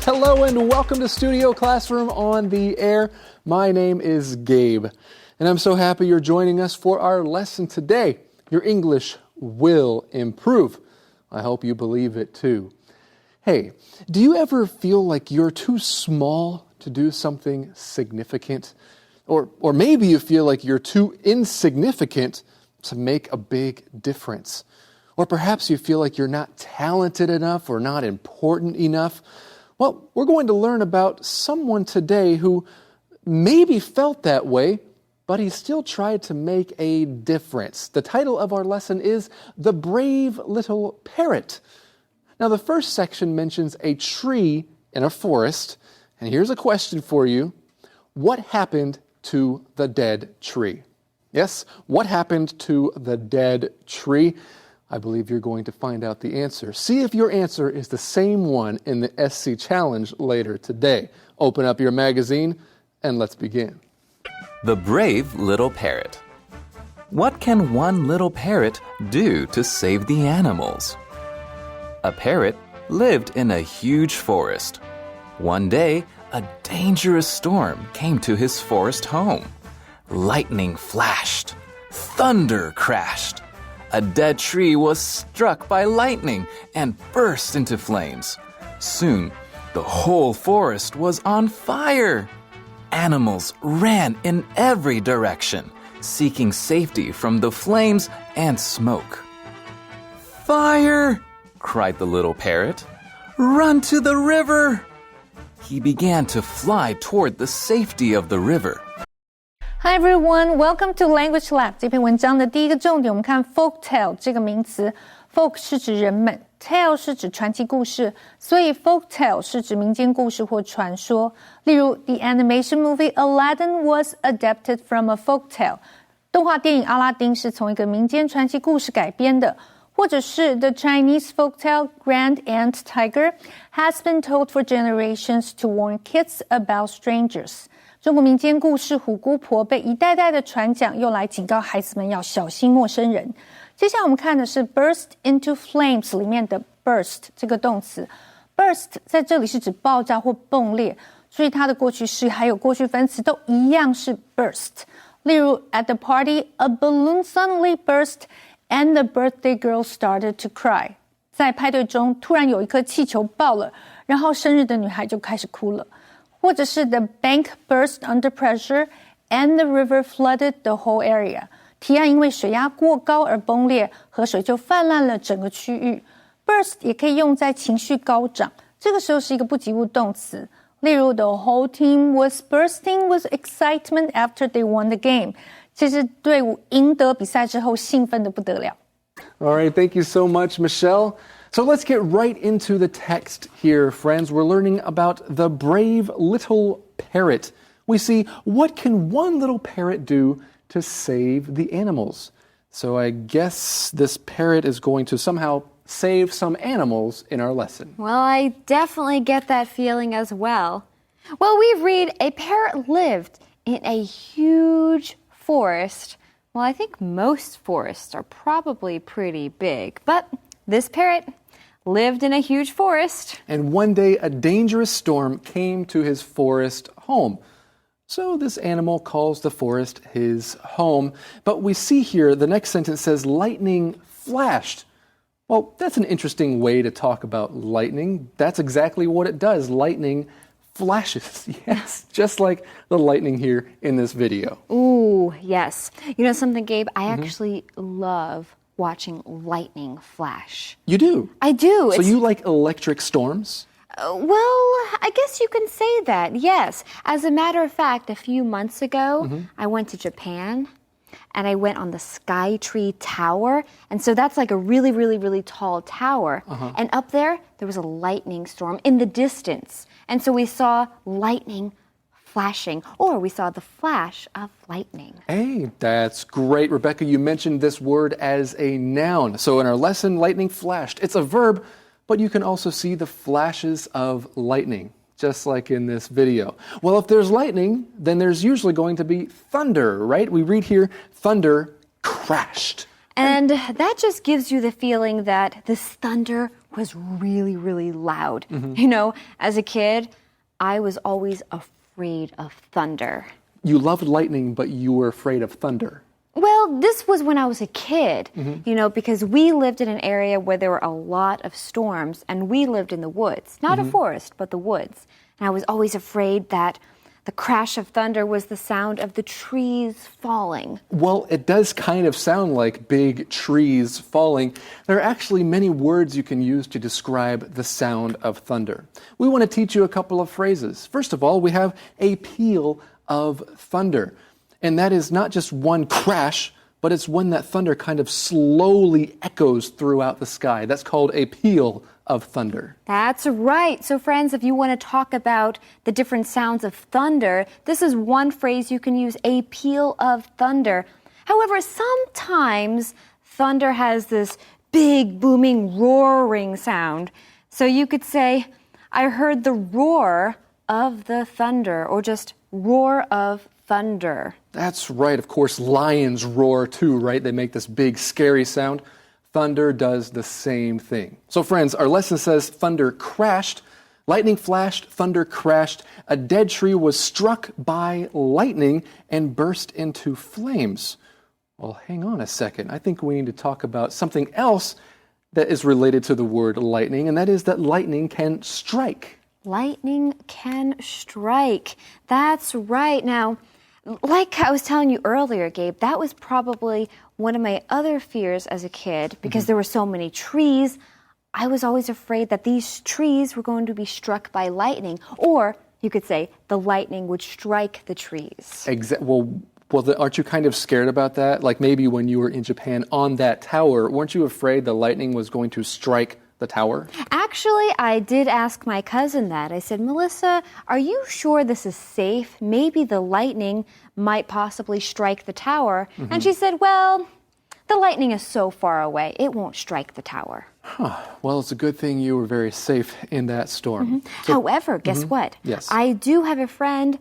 Hello and welcome to Studio Classroom on the Air. My name is Gabe, and I'm so happy you're joining us for our lesson today. Your English will improve. I hope you believe it too. Hey, do you ever feel like you're too small to do something significant? Or maybe you feel like you're too insignificant to make a big difference. Or perhaps you feel like you're not talented enough or not important enough. Well, we're going to learn about someone today who maybe felt that way, but he still tried to make a difference. The title of our lesson is The Brave Little Parrot. Now, the first section mentions a tree in a forest, and here's a question for you. What happened to the dead tree? Yes, what happened to the dead tree? I believe you're going to find out the answer. See if your answer is the same one in the SC Challenge later today. Open up your magazine and let's begin. The Brave Little Parrot. What can one little parrot do to save the animals? A parrot lived in a huge forest. One day, a dangerous storm came to his forest home. Lightning flashed. Thunder crashed. A dead tree was struck by lightning and burst into flames. Soon, the whole forest was on fire. Animals ran in every direction, seeking safety from the flames and smoke. "Fire!" cried the little parrot. "Run to the river!" He began to fly toward the safety of the river. Hi everyone, welcome to Language Lab. 这篇文章的第一个重点，我们看 folk tale 这个名词。folk 是指人们 ，tale 是指传奇故事，所以 folk tale 是指民间故事或传说。例如 ，The animation movie Aladdin was adapted from a folk tale。动画电影《阿拉丁》是从一个民间传奇故事改编的。或者是 The Chinese folk tale Grand Ant Tiger has been told for generations to warn kids about strangers。中国民间故事虎姑婆被一代代的传讲，用来警告孩子们要小心陌生人。接下来我们看的是 burst into flames 里面的 burst 这个动词。burst 在这里是指爆炸或崩裂，所以它的过去式还有过去分词都一样是 burst。例如 At the party, a balloon suddenly burst and the birthday girl started to cry。在派对中，突然有一颗气球爆了，然后生日的女孩就开始哭了。或者是 The bank burst under pressure and the river flooded the whole area。堤岸因为水压过高而崩裂，河水就泛滥了整个区域。burst 也可以用在情绪高涨，这个时候是一个不及物动词。例如 The whole team was bursting with excitement after they won the game。其实队伍赢得比赛之后兴奋得不得了。All right, thank you so much, Michelle. So let's get right into the text here, friends. We're learning about the brave little parrot. We see, what can one little parrot do to save the animals? So I guess this parrot is going to somehow save some animals in our lesson. Well, I definitely get that feeling as well. Well, we read a parrot lived in a huge forest. Well, I think most forests are probably pretty big, but this parrot lived in a huge forest. And one day a dangerous storm came to his forest home. So this animal calls the forest his home. But we see here, the next sentence says, lightning flashed. Well, that's an interesting way to talk about lightning. That's exactly what it does. Lightning flashes. Yes, just like the lightning here in this video. Ooh, yes. You know something, Gabe? I actually love watching lightning flash. You do? I do. So you like electric storms? Well, I guess you can say that, yes. As a matter of fact, a few months ago, I went to Japan and I went on the Skytree Tower. And so that's like a really, really, really tall tower. And up there was a lightning storm in the distance. And so we saw lightning flashing, or we saw the flash of lightning. Hey, that's great. Rebecca, you mentioned this word as a noun. So in our lesson, lightning flashed. It's a verb, but you can also see the flashes of lightning, just like in this video. Well, if there's lightning, then there's usually going to be thunder, right? We read here, thunder crashed. And that just gives you the feeling that this thunder was really, really loud. You know, as a kid, I was always afraid of thunder. You loved lightning, but you were afraid of thunder. Well, this was when I was a kid, you know, because we lived in an area where there were a lot of storms, and we lived in the woods. Not a forest, but the woods. And I was always afraid that the crash of thunder was the sound of the trees falling. Well, it does kind of sound like big trees falling. There are actually many words you can use to describe the sound of thunder. We want to teach you a couple of phrases. First of all, we have a peal of thunder. And that is not just one crash, but it's when that thunder kind of slowly echoes throughout the sky. That's called a peal of thunder. That's right. So friends, if you want to talk about the different sounds of thunder, this is one phrase you can use, a peal of thunder. However, sometimes thunder has this big, booming, roaring sound. So you could say, I heard the roar of the thunder, or just roar of thunder. That's right. Of course, lions roar too, right? They make this big, scary sound. Thunder does the same thing. So friends, our lesson says thunder crashed, lightning flashed, thunder crashed, a dead tree was struck by lightning and burst into flames. Well, hang on a second. I think we need to talk about something else that is related to the word lightning, and that is that lightning can strike. Lightning can strike. That's right. Now, like I was telling you earlier, Gabe, that was probably one of my other fears as a kid because there were so many trees. I was always afraid that these trees were going to be struck by lightning, or you could say the lightning would strike the trees. Well, aren't you kind of scared about that? Like maybe when you were in Japan on that tower, weren't you afraid the lightning was going to strike the tower? Actually, I did ask my cousin that. I said, Melissa, are you sure this is safe? Maybe the lightning might possibly strike the tower. And she said, well, the lightning is so far away, it won't strike the tower. Well, it's a good thing you were very safe in that storm. However, guess what? Yes. I do have a friend,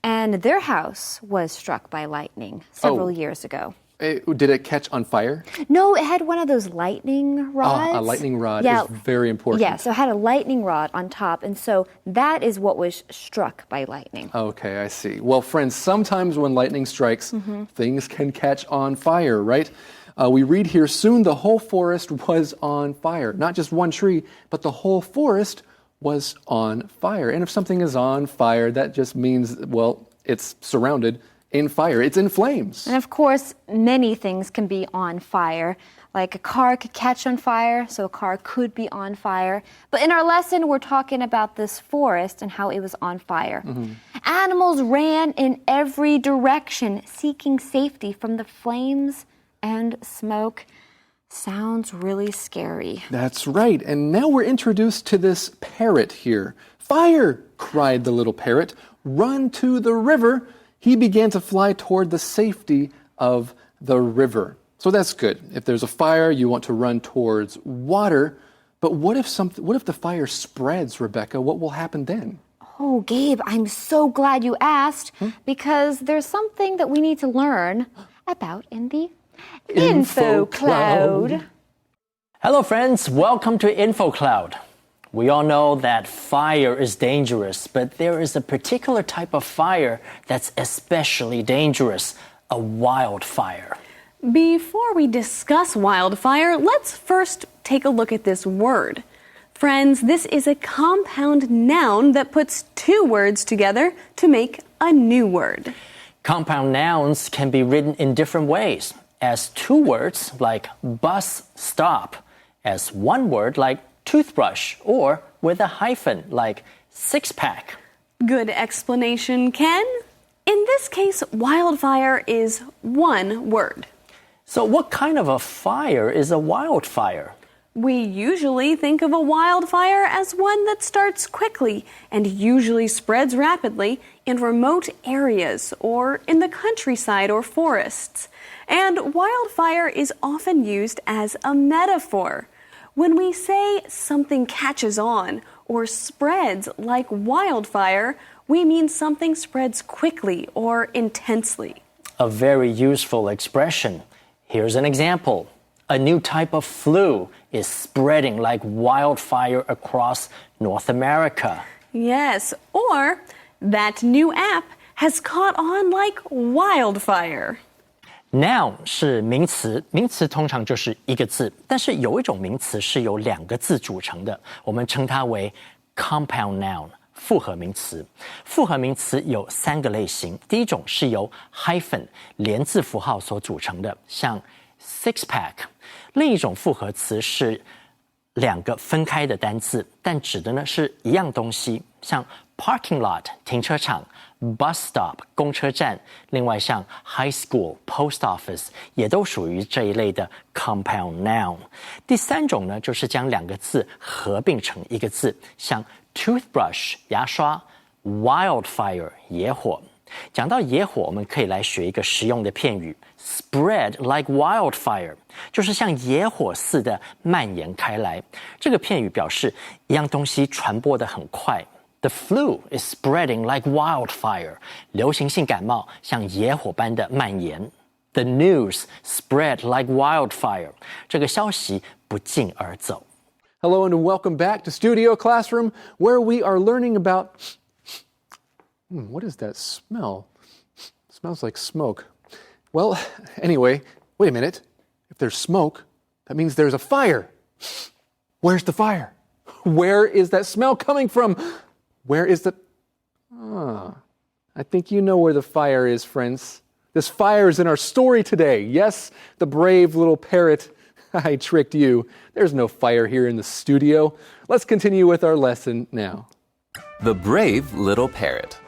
and their house was struck by lightning several years ago. Did it catch on fire? No, it had one of those lightning rods. A lightning rod is very important. Yeah, so it had a lightning rod on top, and so that is what was struck by lightning. Okay, I see. Well, friends, sometimes when lightning strikes, things can catch on fire, right? We read here, soon the whole forest was on fire. Not just one tree, but the whole forest was on fire. And if something is on fire, that just means, well, it's surrounded in fire. It's in flames. And of course, many things can be on fire. Like a car could catch on fire, so a car could be on fire. But in our lesson, we're talking about this forest and how it was on fire. Animals ran in every direction, seeking safety from the flames and smoke. Sounds really scary. That's right. And now we're introduced to this parrot here. Fire! Cried the little parrot. Run to the river. He began to fly toward the safety of the river. So that's good. If there's a fire, you want to run towards water. But what if the fire spreads, Rebecca? What will happen then? Oh, Gabe, I'm so glad you asked because there's something that we need to learn about in the Info Cloud. Hello, friends. Welcome to Info Cloud. We all know that fire is dangerous, but there is a particular type of fire that's especially dangerous, a wildfire. Before we discuss wildfire, let's first take a look at this word. Friends, this is a compound noun that puts two words together to make a new word. Compound nouns can be written in different ways, as two words like bus stop, as one word like toothbrush, or with a hyphen like six-pack. Good explanation, Ken. In this case, wildfire is one word. So what kind of a fire is a wildfire? We usually think of a wildfire as one that starts quickly and usually spreads rapidly in remote areas or in the countryside or forests. And wildfire is often used as a metaphor. When we say something catches on or spreads like wildfire, we mean something spreads quickly or intensely. A very useful expression. Here's an example. A new type of flu is spreading like wildfire across North America. Yes, or that new app has caught on like wildfire. Noun 是名词，名词通常就是一个字，但是有一种名词是由两个字组成的，我们称它为 compound noun。复合名词，复合名词有3个类型。第一种是由 hyphen 连字符号所组成的，像 six pack。另一种复合词是2个分开的单字，但指的呢是一样东西，像 parking lot 停车场、bus stop 公车站，另外像 high school post office 也都属于这一类的 compound noun。第3种呢，就是将2个字合并成一个字，像 toothbrush 牙刷、wildfire 野火。讲到野火，我们可以来学一个实用的片语 spread like wildfire， 就是像野火似的蔓延开来。这个片语表示一样东西传播得很快。The flu is spreading like wildfire， 流行性感冒像野火般的蔓延。The news spread like wildfire， 这个消息不胫而走。Hello and welcome back to Studio Classroom, where we are learning about... what is that smell? It smells like smoke. Well, anyway, wait a minute. If there's smoke, that means there's a fire. Where's the fire? Where is that smell coming from? Where is the... I think you know where the fire is, friends. This fire is in our story today. Yes, the brave little parrot. I tricked you. There's no fire here in the studio. Let's continue with our lesson now. The brave little parrot.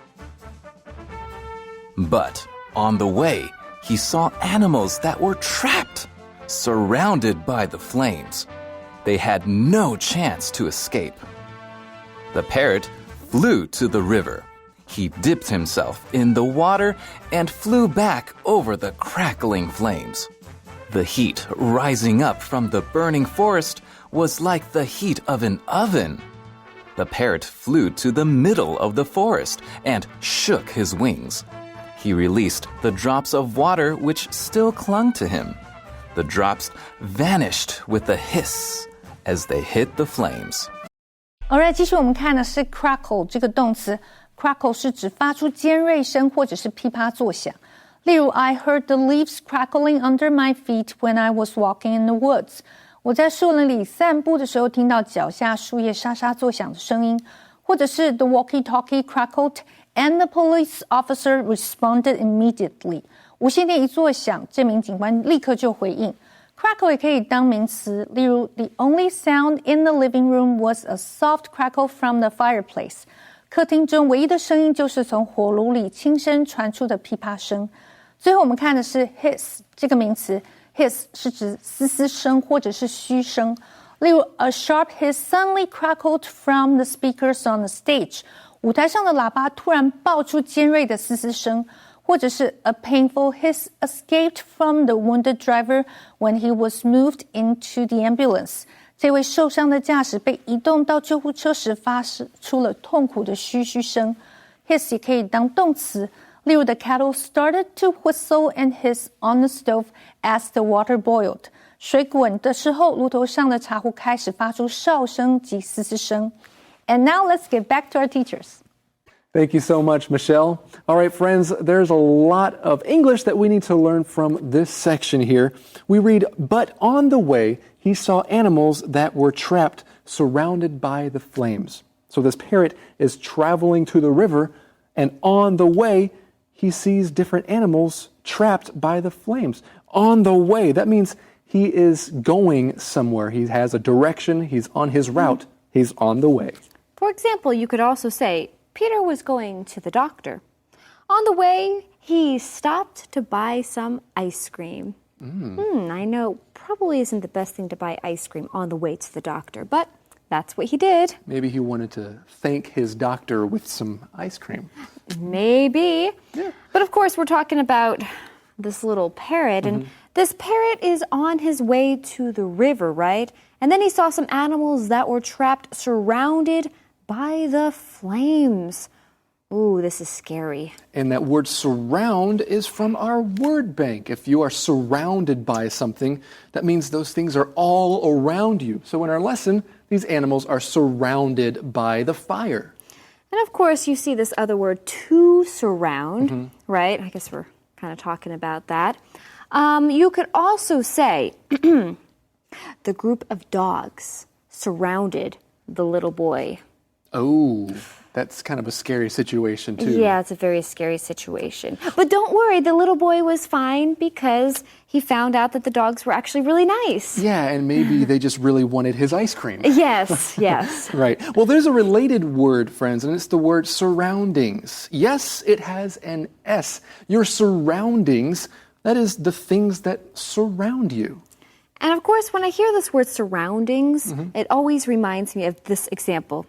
But on the way, he saw animals that were trapped, surrounded by the flames. They had no chance to escape. The parrot flew to the river. He dipped himself in the water and flew back over the crackling flames. The heat rising up from the burning forest was like the heat of an oven. The parrot flew to the middle of the forest and shook his wings. He released the drops of water which still clung to him. The drops vanished with a hiss as they hit the flames. Alright， 继续我们看的是 crackle 这个动词。crackle 是指发出尖锐声或者是噼啪作响。例如 I heard the leaves crackling under my feet when I was walking in the woods. 我在树林里散步的时候听到脚下树叶沙沙作响的声音。或者是 the walkie-talkie crackled and the police officer responded immediately. 无线电一作响，这名警官立刻就回应。Crackle 也可以当名词，例如 The only sound in the living room was a soft crackle from the fireplace. 客厅中唯一的声音就是从火炉里轻声传出的噼啪声。最后我们看的是 hiss 这个名词 hiss 是指嘶嘶声或者是嘘声。例如 A sharp hiss suddenly crackled from the speakers on the stage. 舞台上的喇叭突然爆出尖锐的嘶嘶声。或者是 A painful hiss escaped from the wounded driver when he was moved into the ambulance. 这位受伤的驾驶被移动到救护车时发出了痛苦的嘘嘘声。Hiss 也可以当动词，例如 The kettle started to whistle and hiss on the stove as the water boiled. 水滚的时候，炉头上的茶壶开始发出哨声及嘶嘶声。And now let's get back to our teachers.Thank you so much, Michelle. All right, friends, there's a lot of English that we need to learn from this section here. We read, but on the way, he saw animals that were trapped, surrounded by the flames. So this parrot is traveling to the river, and on the way, he sees different animals trapped by the flames. On the way, that means he is going somewhere. He has a direction. He's on his route. He's on the way. For example, you could also say, Peter was going to the doctor. On the way, he stopped to buy some ice cream. I know, probably isn't the best thing to buy ice cream on the way to the doctor, but that's what he did. Maybe he wanted to thank his doctor with some ice cream. Maybe. Yeah. But of course, we're talking about this little parrot, and this parrot is on his way to the river, right? And then he saw some animals that were trapped, surrounded by the flames. Ooh, this is scary. And that word surround is from our word bank. If you are surrounded by something, that means those things are all around you. So in our lesson, these animals are surrounded by the fire. And of course, you see this other word, to surround, right? I guess we're kind of talking about that. You could also say the group of dogs surrounded the little boy. Oh, that's kind of a scary situation, too. Yeah, it's a very scary situation. But don't worry, the little boy was fine because he found out that the dogs were actually really nice. Yeah, and maybe they just really wanted his ice cream. Yes, yes. Right. Well, there's a related word, friends, and it's the word surroundings. Yes, it has an S. Your surroundings, that is the things that surround you. And of course, when I hear this word surroundings, it always reminds me of this example.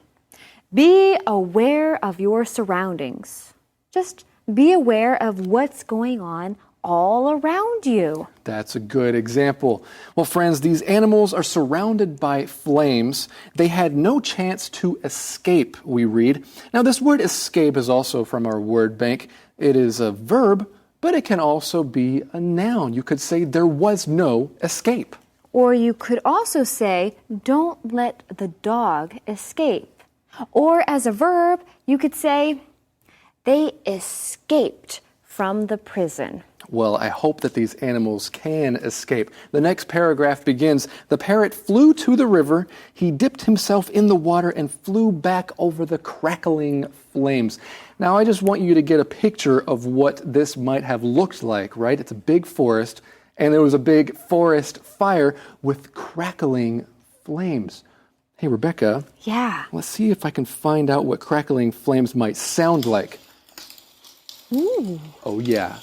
Be aware of your surroundings. Just be aware of what's going on all around you. That's a good example. Well, friends, these animals are surrounded by flames. They had no chance to escape, we read. Now, this word escape is also from our word bank. It is a verb, but it can also be a noun. You could say there was no escape. Or you could also say, don't let the dog escape. Or as a verb, you could say, they escaped from the prison. Well, I hope that these animals can escape. The next paragraph begins, the parrot flew to the river, he dipped himself in the water and flew back over the crackling flames. Now, I just want you to get a picture of what this might have looked like, right? It's a big forest, and there was a big forest fire with crackling flames. Hey, Rebecca. Yeah. Let's see if I can find out what crackling flames might sound like. Ooh. Oh, yeah.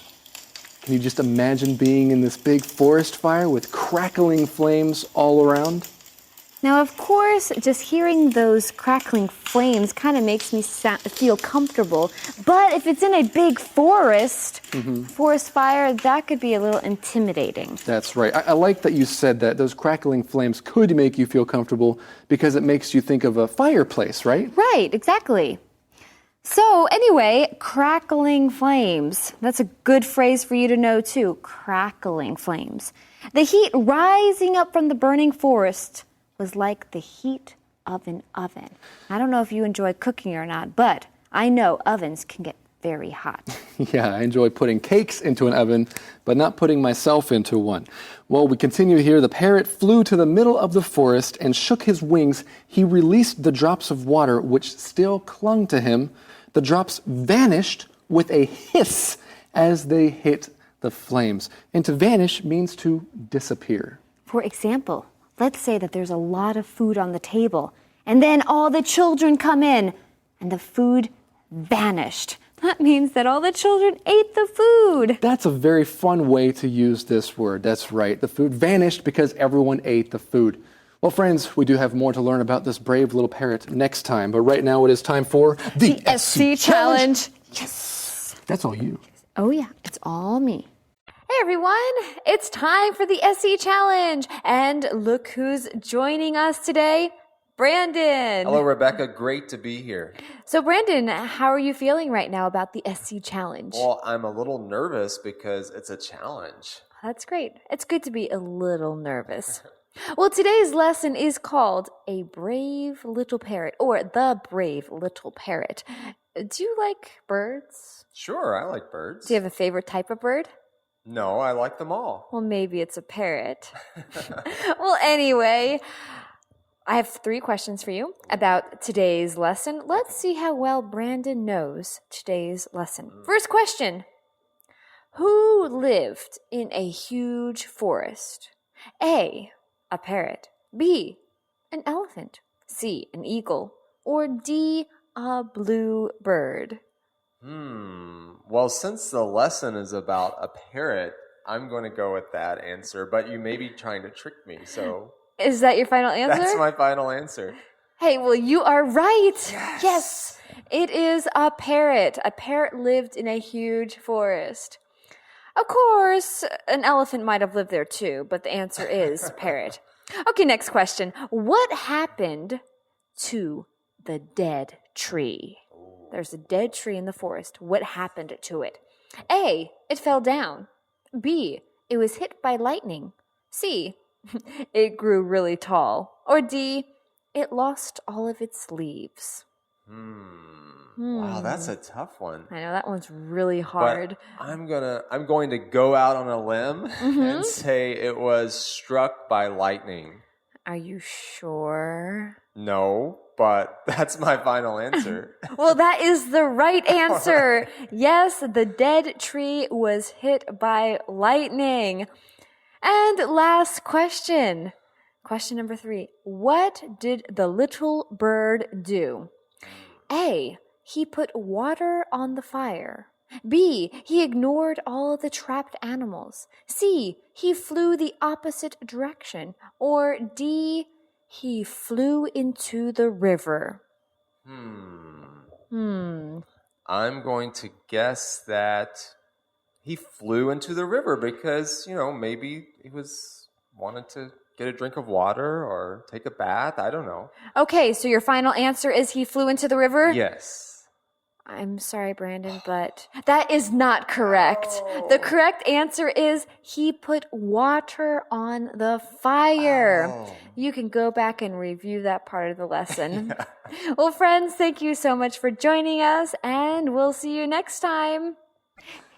Can you just imagine being in this big forest fire with crackling flames all around? Now, of course, just hearing those crackling flames kind of makes me feel comfortable. But if it's in a big forest, forest fire, that could be a little intimidating. That's right. I like that you said that. Those crackling flames could make you feel comfortable because it makes you think of a fireplace, right? Right, exactly. So anyway, crackling flames. That's a good phrase for you to know too. Crackling flames. The heat rising up from the burning forest was like the heat of an oven. I don't know if you enjoy cooking or not, but I know ovens can get very hot. Yeah, I enjoy putting cakes into an oven, but not putting myself into one. Well, we continue here. The parrot flew to the middle of the forest and shook his wings. He released the drops of water which still clung to him. The drops vanished with a hiss as they hit the flames. And to vanish means to disappear. For example, let's say that there's a lot of food on the table, and then all the children come in, and the food vanished. That means that all the children ate the food. That's a very fun way to use this word. That's right. The food vanished because everyone ate the food. Well, friends, we do have more to learn about this brave little parrot next time. But right now it is time for the SC Challenge. Yes! That's all you. Oh, yeah. It's all me. Hey, everyone. It's time for the SC Challenge. And look who's joining us today. Brandon. Hello, Rebecca. Great to be here. So, Brandon, how are you feeling right now about the SC Challenge? Well, I'm a little nervous because it's a challenge. That's great. It's good to be a little nervous. Well, today's lesson is called A Brave Little Parrot, or The Brave Little Parrot. Do you like birds? Sure, I like birds. Do you have a favorite type of bird? No, I like them all. Well, maybe it's a parrot. Well, anyway, I have 3 questions for you about today's lesson. Let's see how well Brandon knows today's lesson. First question. Who lived in a huge forest? A parrot. B, an elephant. C, an eagle. Or D, a blue bird. Well, since the lesson is about a parrot, I'm going to go with that answer, but you may be trying to trick me, so... Is that your final answer? That's my final answer. Hey, well, you are right. Yes. It is a parrot. A parrot lived in a huge forest. Of course, an elephant might have lived there too, but the answer is parrot. Okay, next question. What happened to the dead tree? Ooh. there's a dead tree in the forest. What happened to it? A, it fell down. B, it was hit by lightning. C, it grew really tall. Or D, it lost all of its leaves. Wow, that's a tough one. I know that one's really hard. But I'm going to go out on a limb and say it was struck by lightning. Are you sure? No, but that's my final answer. Well, that is the right answer. Yes, the dead tree was hit by lightning. And last question. Question number 3. What did the little bird do? A, he put water on the fire. B, he ignored all the trapped animals. C, he flew the opposite direction. Or D, he flew into the river. I'm going to guess that he flew into the river because, maybe he wanted to get a drink of water or take a bath. I don't know. Okay, so your final answer is he flew into the river? Yes. I'm sorry, Brandon, but that is not correct. The correct answer is he put water on the fire. You can go back and review that part of the lesson. Well, friends, thank you so much for joining us, and we'll see you next time.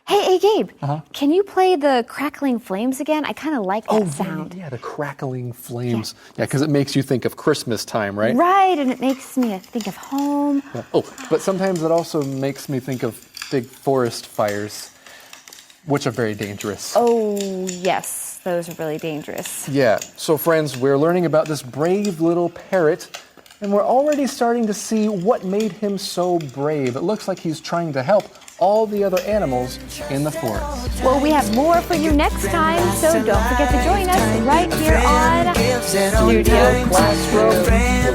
Hey, Gabe, can you play the crackling flames again? I kind of like that sound. Yeah, the crackling flames. Yeah, because it makes you think of Christmas time, right? Right, and it makes me think of home. Yeah. Oh, but sometimes it also makes me think of big forest fires, which are very dangerous. Oh, yes, those are really dangerous. Yeah, so friends, we're learning about this brave little parrot, and we're already starting to see what made him so brave. It looks like he's trying to help all the other animals in the forest. Well, we have more for you next time, so don't forget to join us right here on Studio Classroom.